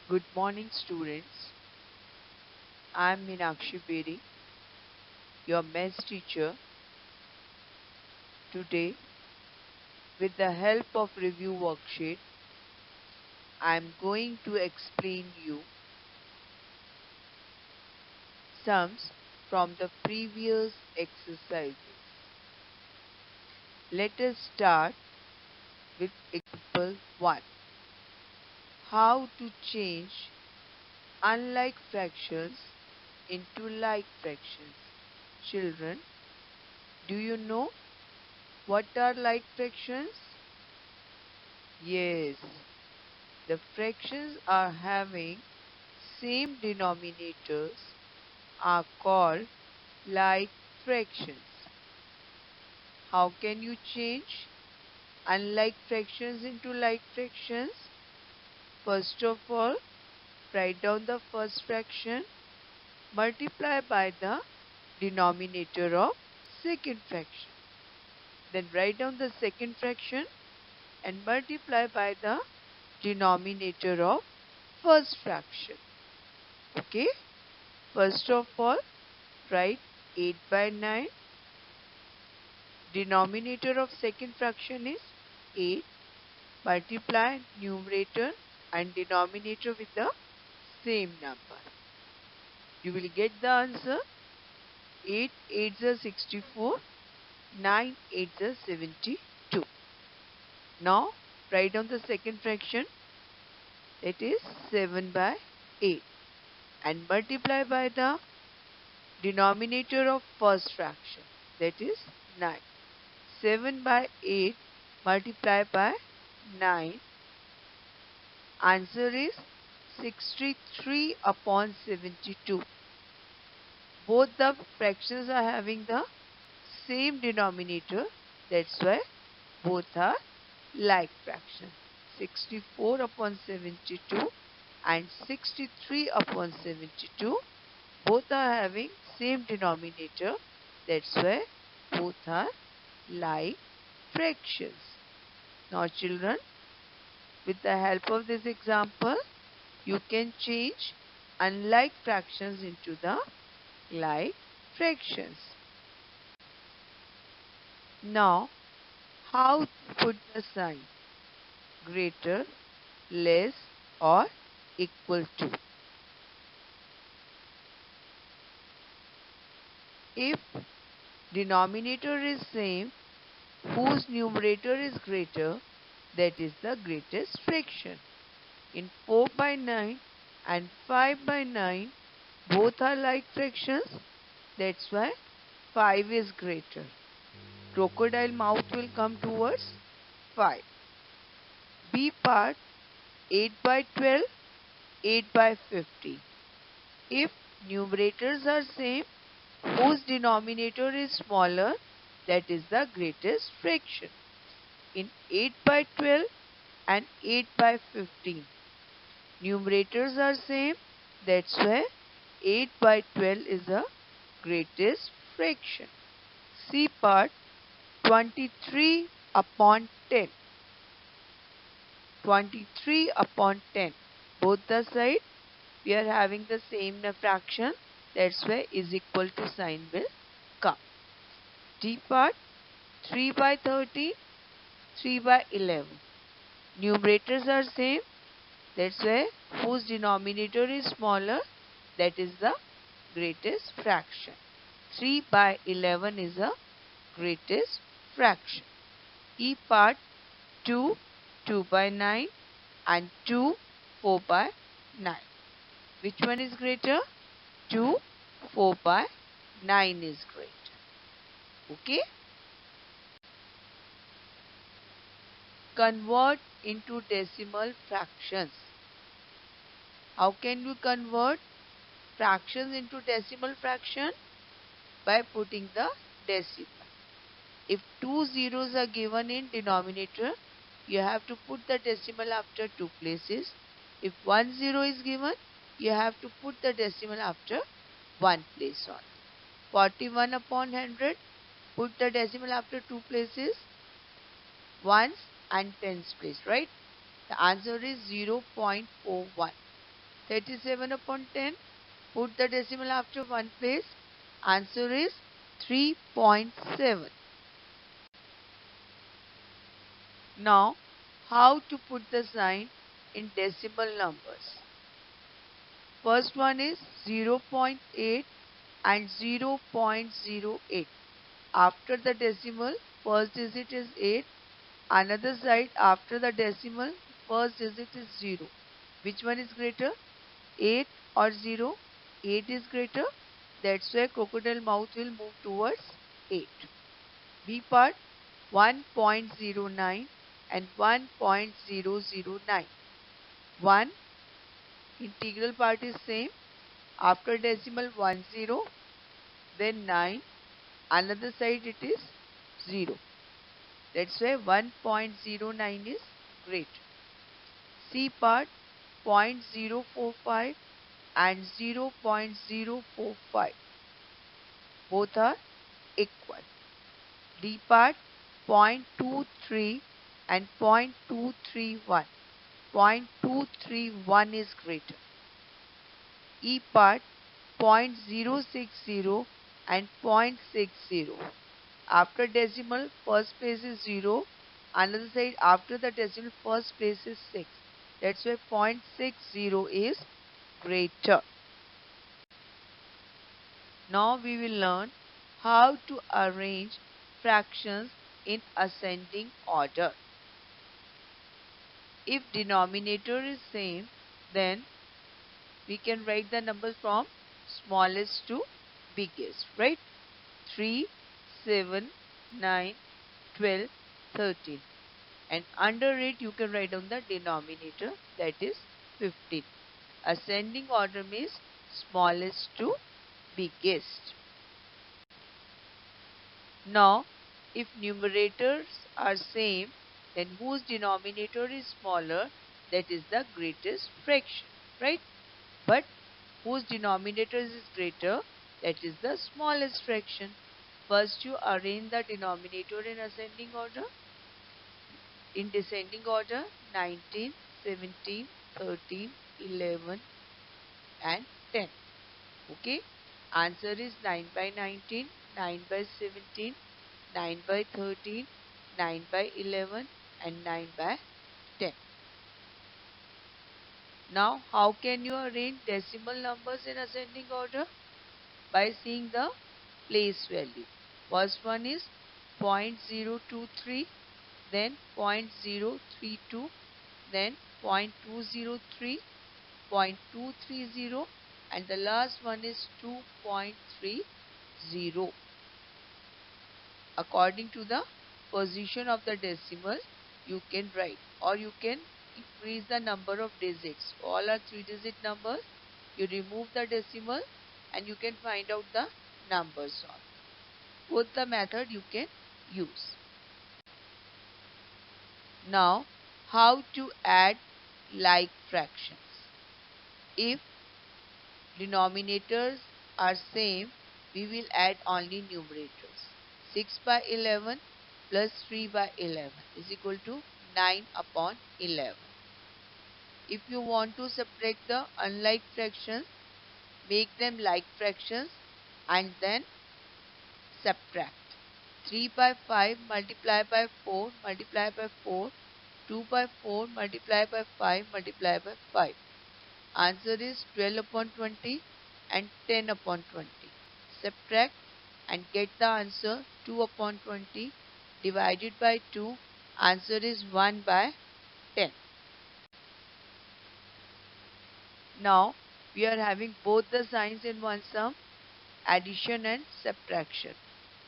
Good morning, students. I'm Meenakshi Bedi, your maths teacher. Today, with the help of review worksheet, I'm going to explain you sums from the previous exercises. Let us start with example 1. How to change unlike fractions into like fractions. Children, do you know what are like fractions? Yes, the fractions are having same denominators are called like fractions. How can you change unlike fractions into like fractions? First of all, write down the first fraction, multiply by the denominator of second fraction. Then write down the second fraction and multiply by the denominator of first fraction. Okay? First of all, write 8 by 9. Denominator of second fraction is 8. Multiply numerator and denominator with the same number. You will get the answer. 8 8s are 64. 9 8s are 72. Now write down the second fraction, that is 7 by 8, and multiply by the denominator of first fraction, that is 9. 7 by 8 multiplied by 9. Answer is 63 upon 72. Both the fractions are having the same denominator. That's why both are like fractions. 64 upon 72 and 63 upon 72. Both are having same denominator. That's why both are like fractions. Now children, with the help of this example, you can change unlike fractions into the like fractions. Now, how to put the sign? Greater, less or equal to. If denominator is same, whose numerator is greater, that is the greatest fraction. In 4 by 9 and 5 by 9, both are like fractions. That's why 5 is greater. Crocodile mouth will come towards 5. B part, 8 by 12, 8 by 50. If numerators are same, whose denominator is smaller, that is the greatest fraction. In 8 by 12 and 8 by 15, numerators are same, that's why 8 by 12 is the greatest fraction. C part, 23 upon 10. 23 upon 10. Both the sides we are having the same fraction. That's why is equal to sign will come. D part, 3 by 13, 3 by 11. Numerators are same. That's why whose denominator is smaller, that is the greatest fraction. 3 by 11 is the greatest fraction. E part, 2, 2 by 9 and 2, 4 by 9. Which one is greater? 2, 4 by 9 is greater. Okay? Convert into decimal fractions. How can you convert fractions into decimal fraction? By putting the decimal. If two zeros are given in denominator, you have to put the decimal after two places. If 1 0 is given, you have to put the decimal after one place only. 41 upon 100, put the decimal after two places, ones and tens place, right? The answer is 0.41. 37 upon 10. Put the decimal after one place. Answer is 3.7. Now, how to put the sign in decimal numbers? First one is 0.8 and 0.08. After the decimal, first digit is 8. Another side, after the decimal, first digit is 0. Which one is greater? 8 or 0? 8 is greater. That's why crocodile mouth will move towards 8. B part 1.09 and 1.009. 1 integral part is same. After decimal 10, then 9. Another side it is 0. That's why 1.09 is greater. C part 0.045 and 0.045. Both are equal. D part 0.23 and 0.231. 0.231 is greater. E part 0.060 and 0.60. After decimal, first place is 0. Another side, after the decimal, first place is 6. That's why 0.60 is greater. Now we will learn how to arrange fractions in ascending order. If denominator is same, then we can write the numbers from smallest to biggest, right? 3, 7, 9, 12, 13. And under it you can write down the denominator, that is 15. Ascending order means smallest to biggest. Now, if numerators are same, then whose denominator is smaller, that is the greatest fraction, right? But whose denominator is greater, that is the smallest fraction. First you arrange the denominator in ascending order. In descending order, 19, 17, 13, 11 and 10. Okay. Answer is 9 by 19, 9 by 17, 9 by 13, 9 by 11 and 9 by 10. Now, how can you arrange decimal numbers in ascending order? By seeing the place value. First one is 0.023, then 0.032, then 0.203, 0.230 and the last one is 2.30. According to the position of the decimal, you can write, or you can increase the number of digits. All are 3-digit numbers. You remove the decimal and you can find out the numbers on. Both the method you can use. Now, how to add like fractions? If denominators are same, we will add only numerators. 6 by 11 plus 3 by 11 is equal to 9 upon 11. If you want to subtract the unlike fractions, make them like fractions and then subtract. 3 by 5 multiply by 4 multiply by 4. 2 by 4 multiply by 5 multiply by 5. Answer is 12 upon 20 and 10 upon 20. Subtract and get the answer 2 upon 20 divided by 2. Answer is 1 by 10. Now we are having both the signs in one sum, addition and subtraction.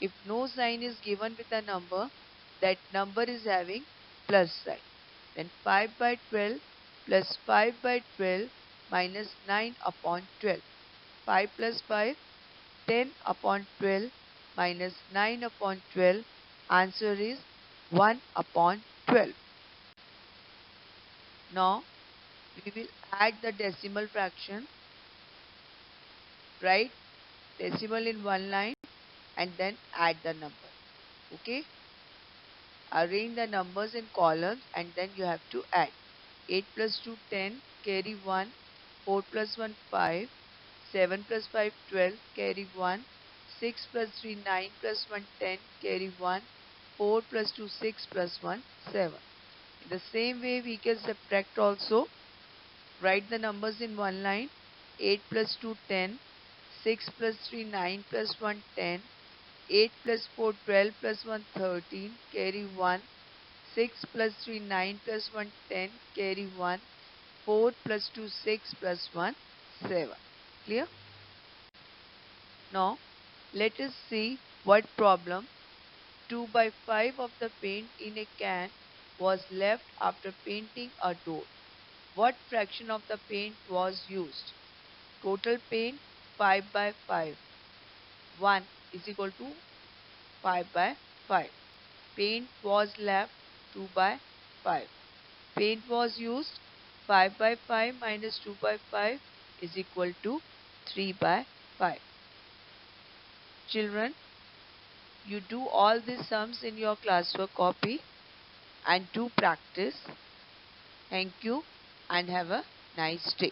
If no sign is given with a number, that number is having plus sign. Then 5 by 12 plus 5 by 12 minus 9 upon 12. 5 plus 5, 10 upon 12 minus 9 upon 12. Answer is 1 upon 12. Now we will add the decimal fraction. Write decimal in one line and then add the number. Okay. Arrange the numbers in columns and then you have to add. 8 plus 2, 10, carry 1. 4 plus 1 5, 7 plus 5 12, carry 1, 6 plus 3 9 plus 1 10, carry 1, 4 plus 2 6 plus 1 7. In the same way we can subtract also. Write the numbers in one line. 8 plus 2 10, 6 plus 3 9 plus 1 10, 8 plus 4 12 plus 1 13, carry 1, 6 plus 3 9 plus 1 10, carry 1, 4 plus 2 6 plus 1 7. Clear? Now let us see what problem. 2 by 5 of the paint in a can was left after painting a door. What fraction of the paint was used? Total paint 5 by 5. 1 is equal to 5 by 5. Paint was left 2 by 5. Paint was used 5 by 5 minus 2 by 5 is equal to 3 by 5. Children, you do all these sums in your classwork copy and do practice. Thank you and have a nice day.